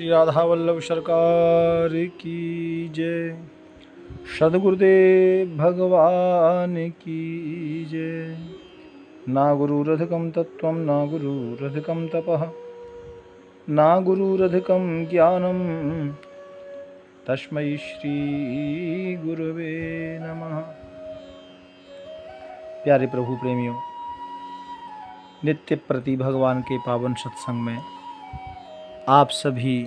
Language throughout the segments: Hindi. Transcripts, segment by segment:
श्री राधा वल्लभ सरकार की जय। सद्गुरुदेव भगवान की जय। ना गुरुरधिकं तत्त्वं ना गुरुरधिकं तपः ना गुरुरधिकं ज्ञानं तस्मै श्री गुरुवे नमः। प्यारे प्रभु प्रेमियों, नित्य प्रति भगवान के पावन सत्संग में आप सभी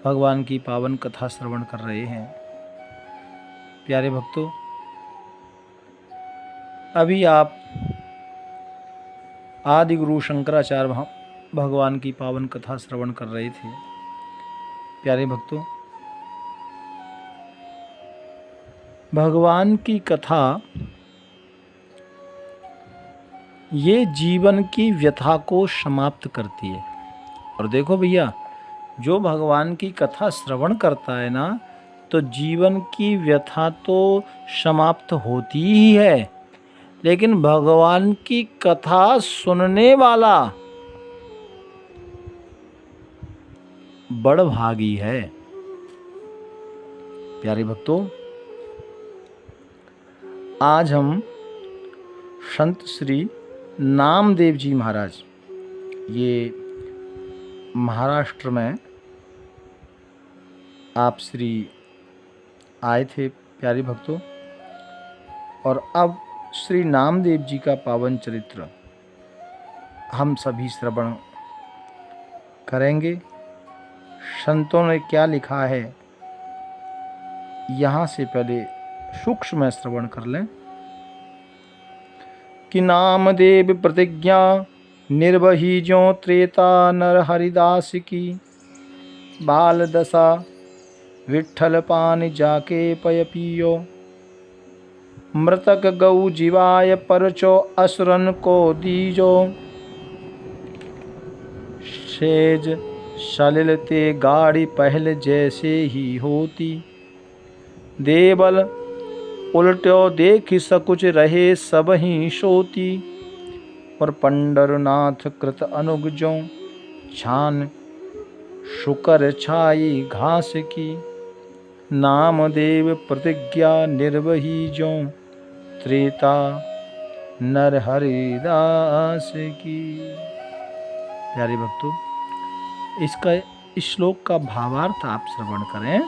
भगवान की पावन कथा श्रवण कर रहे हैं। प्यारे भक्तों, अभी आप आदि गुरु शंकराचार्य भगवान की पावन कथा श्रवण कर रहे थे। प्यारे भक्तों, भगवान की कथा ये जीवन की व्यथा को समाप्त करती है। और देखो भैया, जो भगवान की कथा श्रवण करता है ना, तो जीवन की व्यथा तो समाप्त होती ही है, लेकिन भगवान की कथा सुनने वाला बड़भागी है। प्यारे भक्तों, आज हम संत श्री नामदेव जी महाराज, ये महाराष्ट्र में आप श्री आए थे प्यारे भक्तों, और अब श्री नामदेव जी का पावन चरित्र हम सभी श्रवण करेंगे। संतों ने क्या लिखा है, यहाँ से पहले सूक्ष्म में श्रवण कर लें कि नामदेव प्रतिज्ञा निर्वही ज्यों त्रेता नर हरिदास की, बाल दशा विठ्ठल पान जाके पय पियो, मृतक गौ जीवाय परचो असुरन को दीजो, सेज सलिल ते गाड़ी पहल जैसे ही होती, देवल उल्ट्यो देख सकुच रहे सब ही सोती, और पंडरनाथ कृत अनुगजों छान शुकर छाई घास की, नामदेव प्रतिज्ञा निर्वही जो त्रेता नर हरिदास की। प्यारे भक्तों, इसका इस श्लोक का भावार्थ आप श्रवण करें।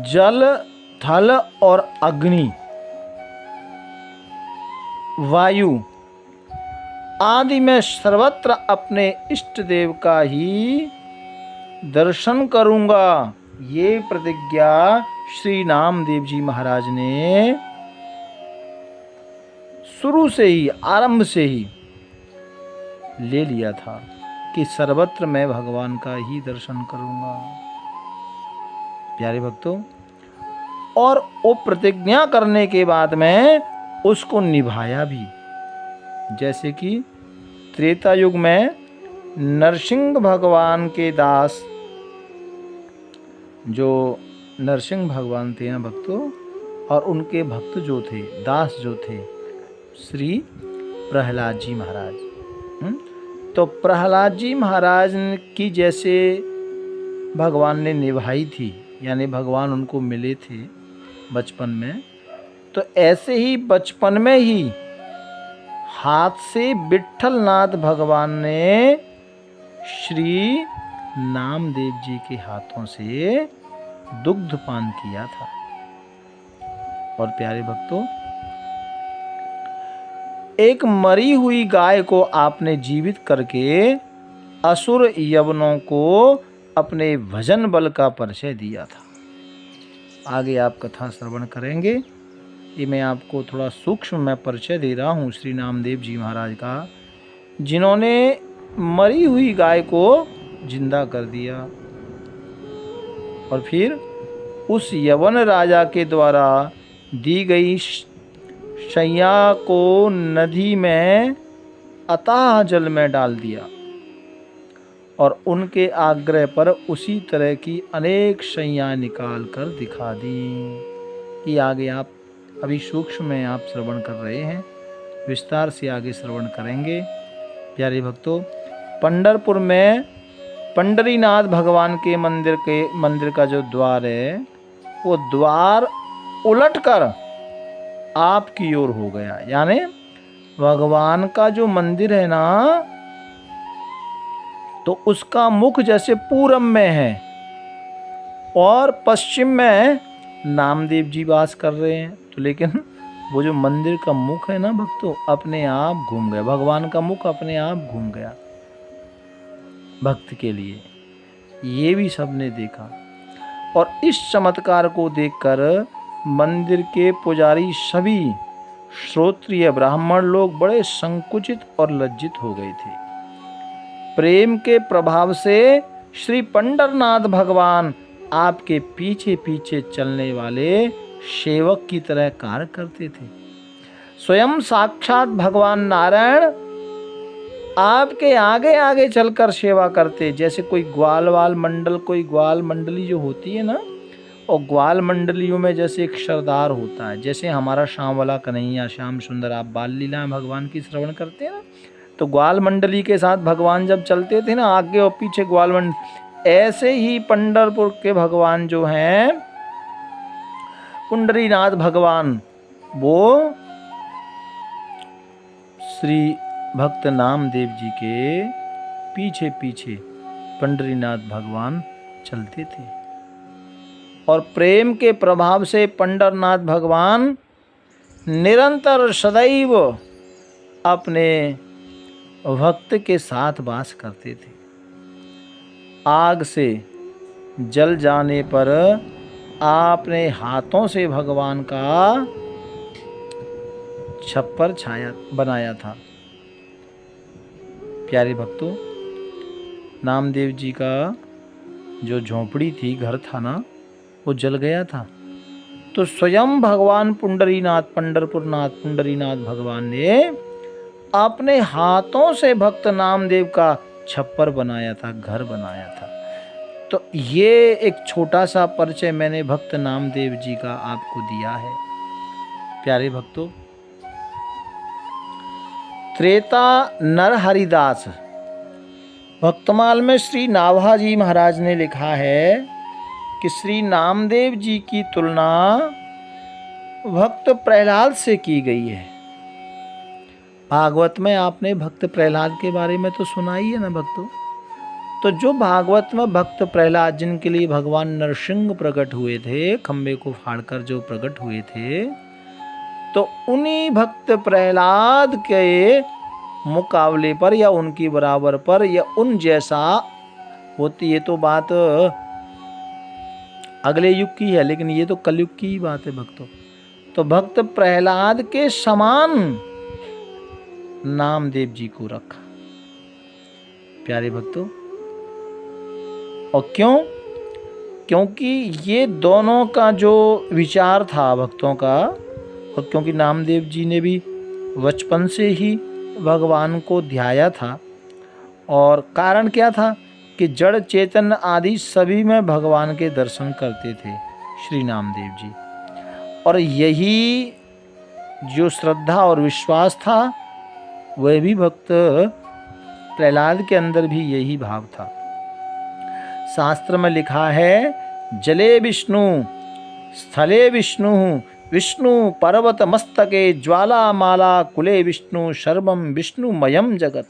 जल, थल और अग्नि, वायु आदि में सर्वत्र अपने इष्ट देव का ही दर्शन करूंगा, ये प्रतिज्ञा श्री नामदेव जी महाराज ने शुरू से ही, आरंभ से ही ले लिया था कि सर्वत्र मैं भगवान का ही दर्शन करूंगा। प्यारे भक्तों, और वो प्रतिज्ञा करने के बाद में उसको निभाया भी। जैसे कि त्रेता युग में नरसिंह भगवान के दास, जो नरसिंह भगवान थे ना भक्तों, और उनके भक्त जो थे, दास जो थे, श्री प्रहलाद जी महाराज। तो प्रहलाद जी महाराज की जैसे भगवान ने निभाई थी, यानी भगवान उनको मिले थे बचपन में, तो ऐसे ही बचपन में ही हाथ से विठ्ठलनाथ भगवान ने श्री नामदेव जी के हाथों से दुग्ध पान किया था। और प्यारे भक्तों, एक मरी हुई गाय को आपने जीवित करके असुर यवनों को अपने भजन बल का परिचय दिया था। आगे आप कथा श्रवण करेंगे। ये मैं आपको थोड़ा सूक्ष्म में परिचय दे रहा हूँ श्री नामदेव जी महाराज का, जिन्होंने मरी हुई गाय को जिंदा कर दिया, और फिर उस यवन राजा के द्वारा दी गई शैया को नदी में अथाह जल में डाल दिया, और उनके आग्रह पर उसी तरह की अनेक शैया निकाल कर दिखा दी। ये आगे आप अभी सूक्ष्म में आप श्रवण कर रहे हैं, विस्तार से आगे श्रवण करेंगे। प्यारे भक्तों, पंढरपुर में पंडरीनाथ भगवान के मंदिर का जो द्वार है, वो द्वार उलटकर आपकी ओर हो गया। यानी भगवान का जो मंदिर है ना, तो उसका मुख जैसे पूरब में है और पश्चिम में नामदेव जी वास कर रहे हैं। तो लेकिन वो जो मंदिर का मुख है ना भक्तों, अपने आप घूम गया। भगवान का मुख अपने आप घूम गया भक्त के लिए। ये भी सबने देखा और इस चमत्कार को देखकर मंदिर के पुजारी सभी श्रोत्रिय ब्राह्मण लोग बड़े संकुचित और लज्जित हो गए थे। प्रेम के प्रभाव से श्री पंडरनाथ भगवान आपके पीछे पीछे चलने वाले सेवक की तरह कार्य करते थे। स्वयं साक्षात भगवान नारायण आपके आगे आगे चलकर सेवा करते। जैसे कोई ग्वाल मंडली जो होती है ना, और ग्वाल मंडलियों में जैसे एक सरदार होता है, जैसे हमारा श्याम वाला कन्हैया, श्याम सुंदर, आप बाल लीला भगवान की श्रवण करते हैं ना, तो ग्वाल मंडली के साथ भगवान जब चलते थे ना, आगे और पीछे ग्वाल मंडली, ऐसे ही पंढरपुर के भगवान जो हैं पुंडरीनाथ भगवान, वो श्री भक्त नामदेव जी के पीछे पीछे पंडरीनाथ भगवान चलते थे। और प्रेम के प्रभाव से पंडरनाथ भगवान निरंतर सदैव अपने भक्त के साथ वास करते थे। आग से जल जाने पर आपने हाथों से भगवान का छप्पर बनाया था। प्यारे भक्तों, नामदेव जी का जो झोंपड़ी थी, घर था ना, वो जल गया था। तो स्वयं भगवान पुंडरीनाथ भगवान ने अपने हाथों से भक्त नामदेव का छप्पर बनाया था, घर बनाया था। तो ये एक छोटा सा परिचय मैंने भक्त नामदेव जी का आपको दिया है। प्यारे भक्तों, त्रेता नरहरिदास भक्तमाल में श्री नाभाजी महाराज ने लिखा है कि श्री नामदेव जी की तुलना भक्त प्रहलाद से की गई है। भागवत में आपने भक्त प्रहलाद के बारे में तो सुना ही है ना भक्तों। तो जो भागवत में भक्त प्रहलाद, जिनके लिए भगवान नरसिंह प्रकट हुए थे, खंबे को फाड़कर जो प्रकट हुए थे, तो उन्हीं भक्त प्रहलाद के मुकाबले पर या उनकी बराबर पर या उन जैसा होती है, तो बात अगले युग की है, लेकिन ये तो कलयुग की ही बात है भक्तों। तो भक्त प्रहलाद के समान नामदेव जी को रखा। प्यारे भक्तों, और क्यों? क्योंकि ये दोनों का जो विचार था भक्तों का, और क्योंकि नामदेव जी ने भी बचपन से ही भगवान को ध्याया था, और कारण क्या था कि जड़ चेतन आदि सभी में भगवान के दर्शन करते थे श्री नामदेव जी। और यही जो श्रद्धा और विश्वास था, वह भी भक्त प्रहलाद के अंदर भी यही भाव था। शास्त्र में लिखा है, जले विष्णु स्थले विष्णु विष्णु पर्वत मस्तके ज्वाला माला कुले विष्णु सर्वम विष्णुमयम जगत।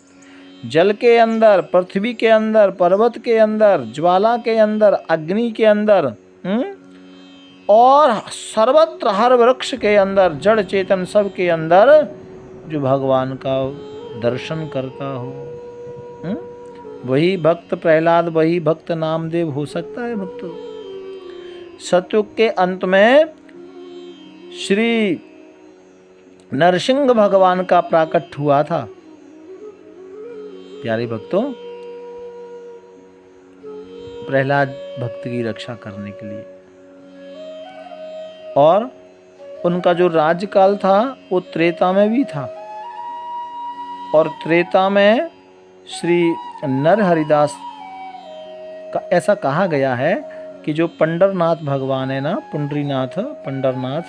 जल के अंदर, पृथ्वी के अंदर, पर्वत के अंदर, ज्वाला के अंदर, अग्नि के अंदर, और सर्वत्र हर वृक्ष के अंदर, जड़ चेतन सब के अंदर जो भगवान का दर्शन करता हो, वही भक्त प्रहलाद, वही भक्त नामदेव हो सकता है भक्तों। सतयुग के अंत में श्री नरसिंह भगवान का प्राकट हुआ था। प्यारे भक्तों, प्रहलाद भक्त की रक्षा करने के लिए, और उनका जो राज्यकाल था वो त्रेता में भी था। और त्रेता में श्री नरहरिदास का ऐसा कहा गया है कि जो पंडरनाथ भगवान है ना, पुंडरीनाथ, पंडरनाथ,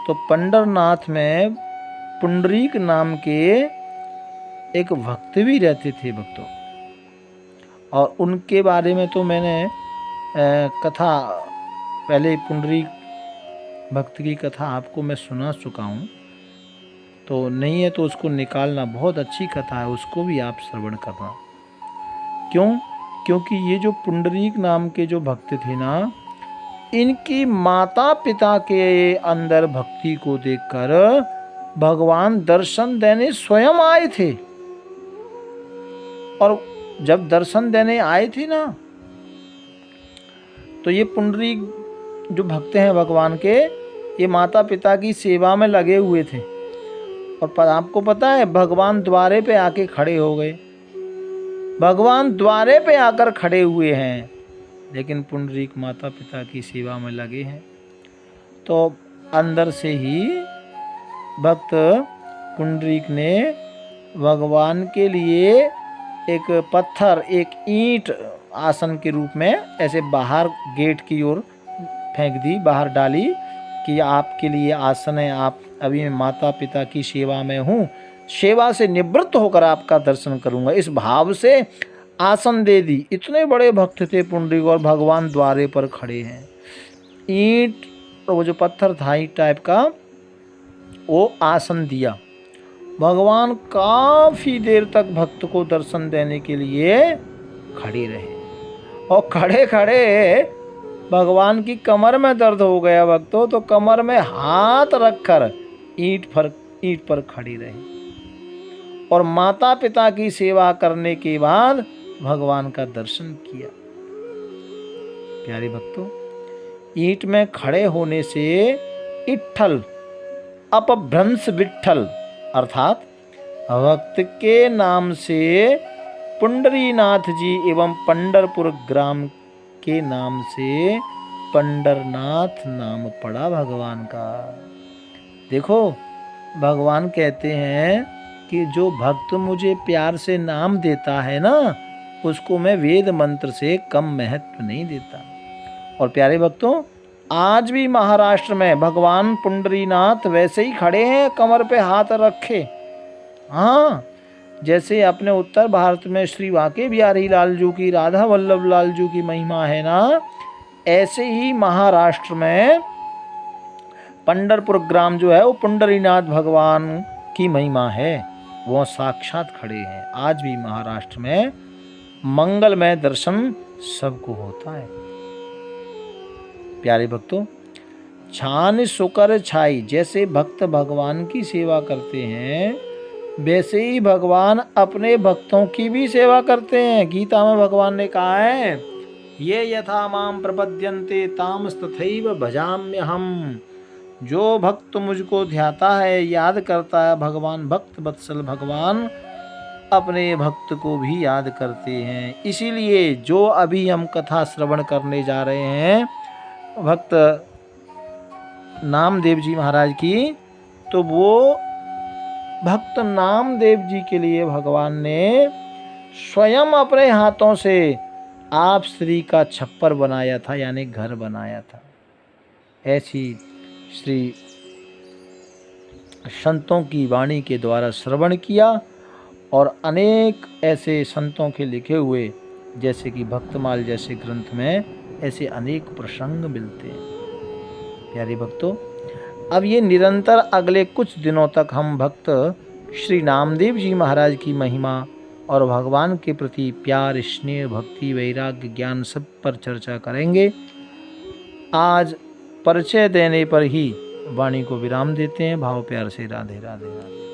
तो पंडरनाथ में पुंडरीक नाम के एक भक्त भी रहते थे भक्तों, और उनके बारे में तो मैंने कथा पहले पुंडरीक भक्त की कथा आपको मैं सुना चुका हूँ, तो नहीं है तो उसको निकालना, बहुत अच्छी कथा है, उसको भी आप श्रवण करना। क्यों? क्योंकि ये जो पुंडरीक नाम के जो भक्त थे ना, इनकी माता पिता के अंदर भक्ति को देखकर भगवान दर्शन देने स्वयं आए थे। और जब दर्शन देने आए थे ना, तो ये पुंडरीक जो भक्त हैं भगवान के, ये माता पिता की सेवा में लगे हुए थे। और आपको पता है, भगवान द्वारे पे आके खड़े हो गए, भगवान द्वारे पे आकर खड़े हुए हैं, लेकिन पुंडरीक माता पिता की सेवा में लगे हैं। तो अंदर से ही भक्त पुंडरीक ने भगवान के लिए एक पत्थर, एक ईंट आसन के रूप में ऐसे बाहर गेट की ओर फेंक दी, बाहर डाली कि आपके लिए आसन है, आप अभी मैं माता पिता की सेवा में हूँ, सेवा से निवृत्त होकर आपका दर्शन करूँगा, इस भाव से आसन दे दी। इतने बड़े भक्त थे पुंडरीक, और भगवान द्वारे पर खड़े हैं। ईंट, वो जो पत्थर था ईंट टाइप का, वो आसन दिया। भगवान काफी देर तक भक्त को दर्शन देने के लिए खड़े रहे, और खड़े खड़े भगवान की कमर में दर्द हो गया भक्तों, तो कमर में हाथ रखकर ईंट पर खड़े रहे, और माता पिता की सेवा करने के बाद भगवान का दर्शन किया। प्यारे भक्तों, ईंट में खड़े होने से इट्ठल अपभ्रंश विट्ठल, अर्थात भक्त के नाम से पुंडरीनाथ जी एवं पंडरपुर ग्राम के नाम से पंडरनाथ नाम पड़ा भगवान का। देखो, भगवान कहते हैं कि जो भक्त मुझे प्यार से नाम देता है ना, उसको मैं वेद मंत्र से कम महत्व नहीं देता। और प्यारे भक्तों, आज भी महाराष्ट्र में भगवान पुंडरीनाथ वैसे ही खड़े हैं, कमर पे हाथ रखे। हाँ, जैसे अपने उत्तर भारत में श्री वाके बिहारी लाल जी की, राधा वल्लभ लाल जी की महिमा है ना, ऐसे ही महाराष्ट्र में पंडरपुर ग्राम जो है वो पुंडरीनाथ भगवान की महिमा है, वो साक्षात खड़े हैं। आज भी महाराष्ट्र में मंगलमय दर्शन सबको होता है। प्यारे भक्तों, छान सुकर छाई, जैसे भक्त भगवान की सेवा करते हैं, वैसे ही भगवान अपने भक्तों की भी सेवा करते हैं। गीता में भगवान ने कहा है, ये यथा माम प्रपद्यन्ते तामस्तथैव भजाम्यहम। जो भक्त मुझको ध्याता है, याद करता है, भगवान भक्त वत्सल भगवान अपने भक्त को भी याद करते हैं। इसीलिए जो अभी हम कथा श्रवण करने जा रहे हैं भक्त नामदेव जी महाराज की, तो वो भक्त नामदेव जी के लिए भगवान ने स्वयं अपने हाथों से आप श्री का छप्पर बनाया था, यानी घर बनाया था। ऐसी श्री संतों की वाणी के द्वारा श्रवण किया, और अनेक ऐसे संतों के लिखे हुए, जैसे कि भक्तमाल जैसे ग्रंथ में ऐसे अनेक प्रसंग मिलते हैं। प्यारे भक्तों, अब ये निरंतर अगले कुछ दिनों तक हम भक्त श्री नामदेव जी महाराज की महिमा और भगवान के प्रति प्यार, स्नेह, भक्ति, वैराग्य, ज्ञान सब पर चर्चा करेंगे। आज परिचय देने पर ही वाणी को विराम देते हैं। भाव प्यार से राधे राधे राधे।